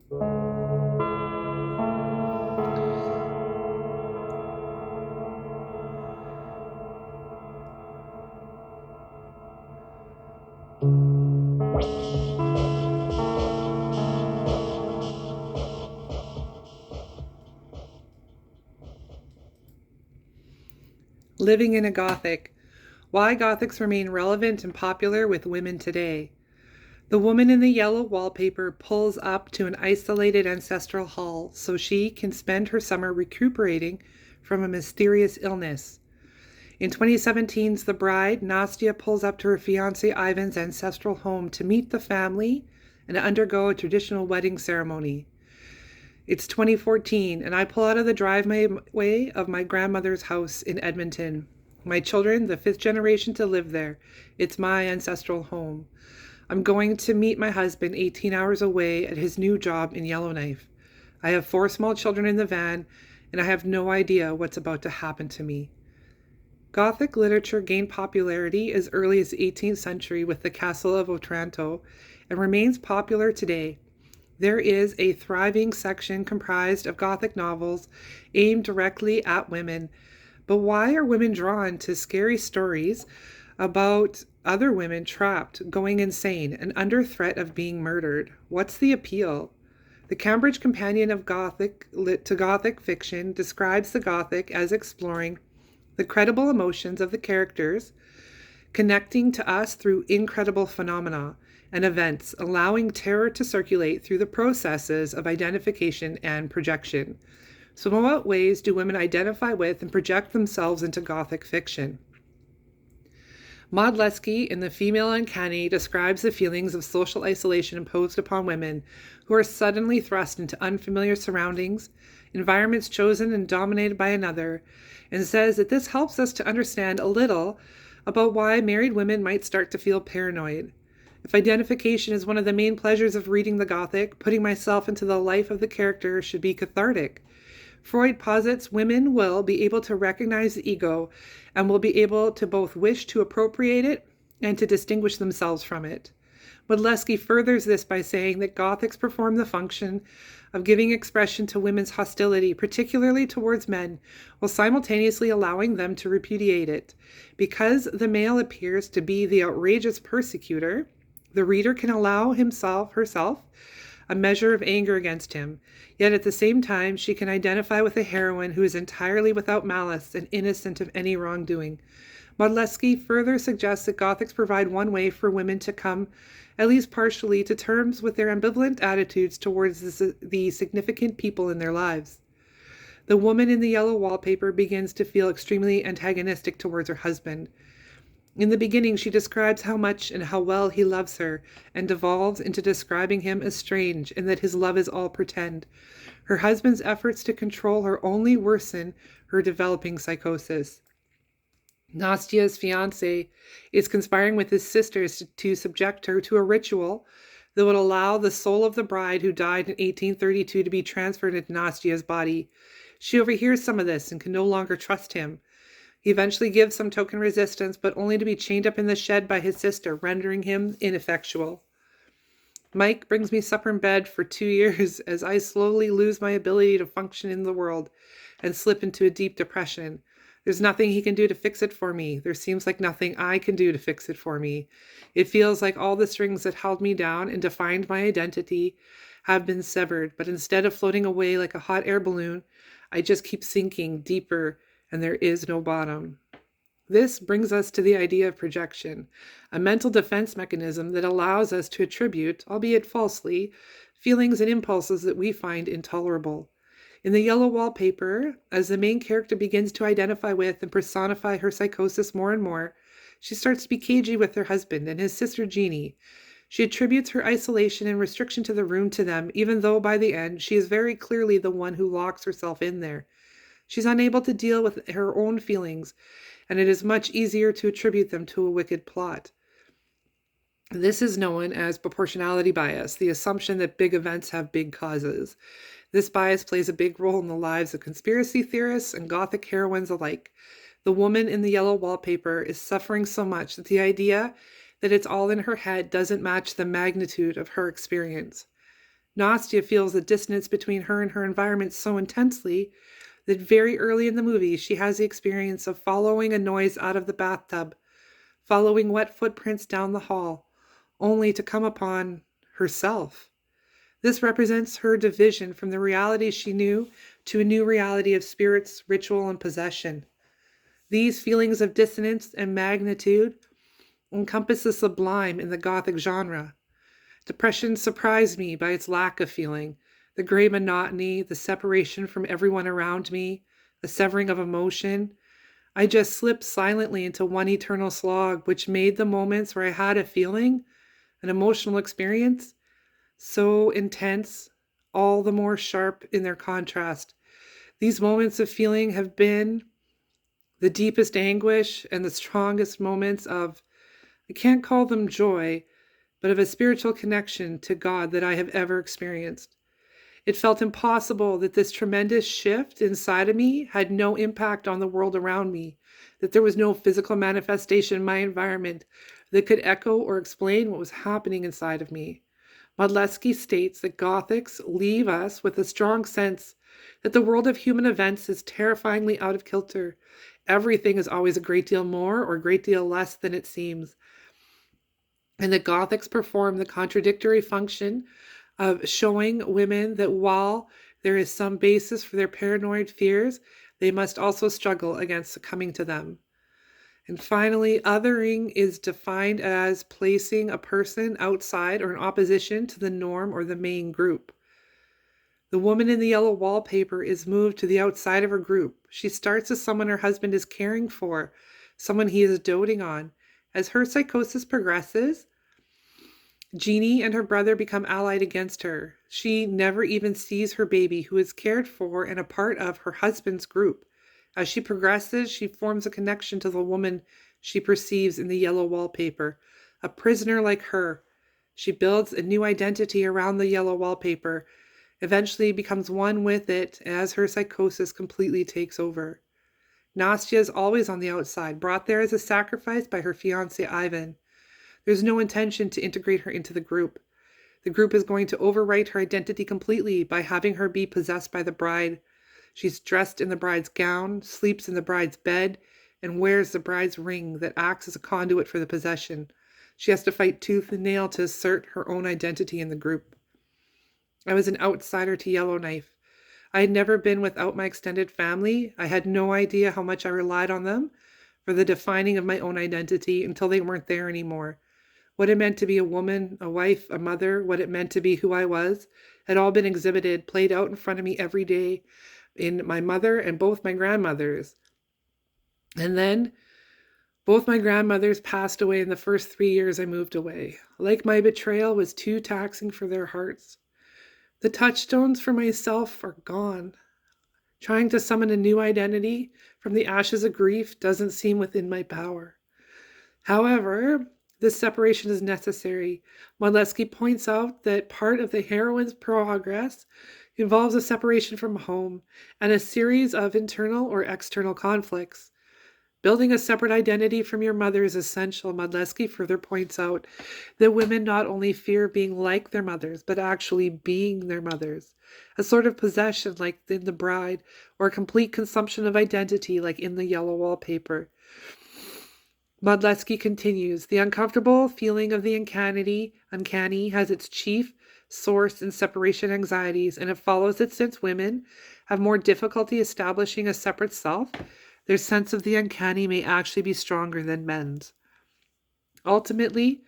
Living in a Gothic. Why Gothics remain relevant and popular with women today. The woman in the yellow wallpaper pulls up to an isolated ancestral hall so she can spend her summer recuperating from a mysterious illness. In 2017's The Bride, Nastya pulls up to her fiancé Ivan's ancestral home to meet the family and undergo a traditional wedding ceremony. It's 2014, and I pull out of the driveway of my grandmother's house in Edmonton. My children, the fifth generation to live there. It's my ancestral home. I'm going to meet my husband 18 hours away at his new job in Yellowknife. I have 4 small children in the van, and I have no idea what's about to happen to me. Gothic literature gained popularity as early as the 18th century with the Castle of Otranto and remains popular today. There is a thriving section comprised of Gothic novels aimed directly at women. But why are women drawn to scary stories about other women trapped, going insane, and under threat of being murdered? What's the appeal? The Cambridge Companion of Gothic to Gothic Fiction describes the Gothic as exploring the credible emotions of the characters, connecting to us through incredible phenomena and events, allowing terror to circulate through the processes of identification and projection. So in what ways do women identify with and project themselves into Gothic fiction? Maud Lesky in The Female Uncanny describes the feelings of social isolation imposed upon women who are suddenly thrust into unfamiliar surroundings, environments chosen and dominated by another, and says that this helps us to understand a little about why married women might start to feel paranoid. If identification is one of the main pleasures of reading the Gothic, putting myself into the life of the character should be cathartic. Freud posits women will be able to recognize the ego and will be able to both wish to appropriate it and to distinguish themselves from it. Modleski furthers this by saying that Gothics perform the function of giving expression to women's hostility, particularly towards men, while simultaneously allowing them to repudiate it. Because the male appears to be the outrageous persecutor, the reader can allow herself, a measure of anger against him, yet at the same time she can identify with a heroine who is entirely without malice and innocent of any wrongdoing. Modleski further suggests that Gothics provide one way for women to come, at least partially, to terms with their ambivalent attitudes towards the significant people in their lives. The woman in the yellow wallpaper begins to feel extremely antagonistic towards her husband. In the beginning, she describes how much and how well he loves her, and devolves into describing him as strange and that his love is all pretend. Her husband's efforts to control her only worsen her developing psychosis. Nastya's fiancé is conspiring with his sisters to subject her to a ritual that would allow the soul of the bride who died in 1832 to be transferred into Nastya's body. She overhears some of this and can no longer trust him. He eventually gives some token resistance, but only to be chained up in the shed by his sister, rendering him ineffectual. Mike brings me supper in bed for 2 years as I slowly lose my ability to function in the world and slip into a deep depression. There's nothing he can do to fix it for me. There seems like nothing I can do to fix it for me. It feels like all the strings that held me down and defined my identity have been severed, but instead of floating away like a hot air balloon, I just keep sinking deeper and there is no bottom. This brings us to the idea of projection, a mental defense mechanism that allows us to attribute, albeit falsely, feelings and impulses that we find intolerable. In the yellow wallpaper, as the main character begins to identify with and personify her psychosis more and more, she starts to be cagey with her husband and his sister Jeannie. She attributes her isolation and restriction to the room to them, even though by the end she is very clearly the one who locks herself in there. She's unable to deal with her own feelings, and it is much easier to attribute them to a wicked plot. This is known as proportionality bias, the assumption that big events have big causes. This bias plays a big role in the lives of conspiracy theorists and Gothic heroines alike. The woman in the yellow wallpaper is suffering so much that the idea that it's all in her head doesn't match the magnitude of her experience. Nastya feels the dissonance between her and her environment so intensely that very early in the movie she has the experience of following a noise out of the bathtub, following wet footprints down the hall, only to come upon herself. This represents her division from the reality she knew to a new reality of spirits, ritual, and possession. These feelings of dissonance and magnitude encompass the sublime in the Gothic genre. Depression surprised me by its lack of feeling, the gray monotony, the separation from everyone around me, the severing of emotion. I just slipped silently into one eternal slog, which made the moments where I had a feeling, an emotional experience, so intense, all the more sharp in their contrast. These moments of feeling have been the deepest anguish and the strongest moments of, I can't call them joy, but of a spiritual connection to God that I have ever experienced. It felt impossible that this tremendous shift inside of me had no impact on the world around me, that there was no physical manifestation in my environment that could echo or explain what was happening inside of me. Modleski states that Gothics leave us with a strong sense that the world of human events is terrifyingly out of kilter. Everything is always a great deal more or a great deal less than it seems. And the Gothics perform the contradictory function of showing women that while there is some basis for their paranoid fears, they must also struggle against succumbing to them. And finally, othering is defined as placing a person outside or in opposition to the norm or the main group. The woman in the yellow wallpaper is moved to the outside of her group. She starts as someone her husband is caring for, someone he is doting on. As her psychosis progresses, Jeannie and her brother become allied against her. She never even sees her baby, who is cared for and a part of her husband's group. As she progresses, she forms a connection to the woman she perceives in the yellow wallpaper, a prisoner like her. She builds a new identity around the yellow wallpaper, eventually becomes one with it as her psychosis completely takes over. Nastya is always on the outside, brought there as a sacrifice by her fiancé Ivan. There's no intention to integrate her into the group. The group is going to overwrite her identity completely by having her be possessed by the bride. She's dressed in the bride's gown, sleeps in the bride's bed, and wears the bride's ring that acts as a conduit for the possession. She has to fight tooth and nail to assert her own identity in the group. I was an outsider to Yellowknife. I had never been without my extended family. I had no idea how much I relied on them for the defining of my own identity until they weren't there anymore. What it meant to be a woman, a wife, a mother, what it meant to be who I was, had all been exhibited, played out in front of me every day in my mother and both my grandmothers. And then both my grandmothers passed away in the first 3 years I moved away. Like my betrayal was too taxing for their hearts. The touchstones for myself are gone. Trying to summon a new identity from the ashes of grief doesn't seem within my power. However, this separation is necessary. Modleski points out that part of the heroine's progress involves a separation from home and a series of internal or external conflicts. Building a separate identity from your mother is essential. Modleski further points out that women not only fear being like their mothers, but actually being their mothers. A sort of possession like in The Bride, or a complete consumption of identity like in the yellow wallpaper. Modleski continues, the uncomfortable feeling of the uncanny has its chief source in separation anxieties, and it follows that since women have more difficulty establishing a separate self, their sense of the uncanny may actually be stronger than men's. Ultimately,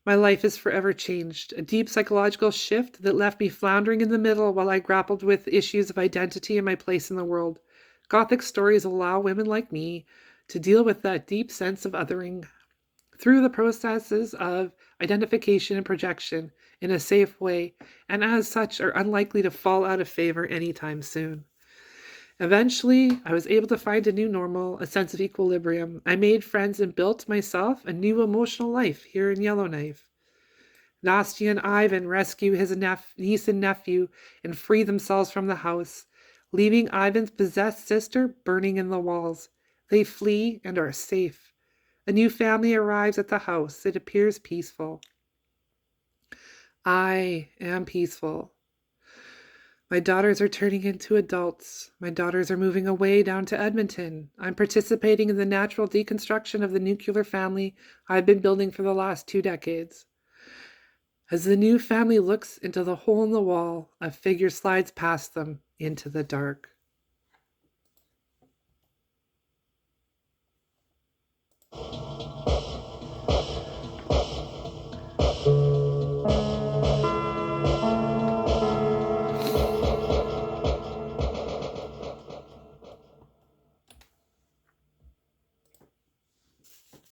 my life is forever changed, a deep psychological shift that left me floundering in the middle while I grappled with issues of identity and my place in the world. Gothic stories allow women like me to deal with that deep sense of othering through the processes of identification and projection in a safe way, and as such are unlikely to fall out of favor anytime soon. Eventually, I was able to find a new normal, a sense of equilibrium. I made friends and built myself a new emotional life here in Yellowknife. Nastya and Ivan rescue his niece and nephew and free themselves from the house, leaving Ivan's possessed sister burning in the walls. They flee and are safe. A new family arrives at the house. It appears peaceful. I am peaceful. My daughters are turning into adults. My daughters are moving away down to Edmonton. I'm participating in the natural deconstruction of the nuclear family I've been building for the last 2 decades. As the new family looks into the hole in the wall, a figure slides past them into the dark.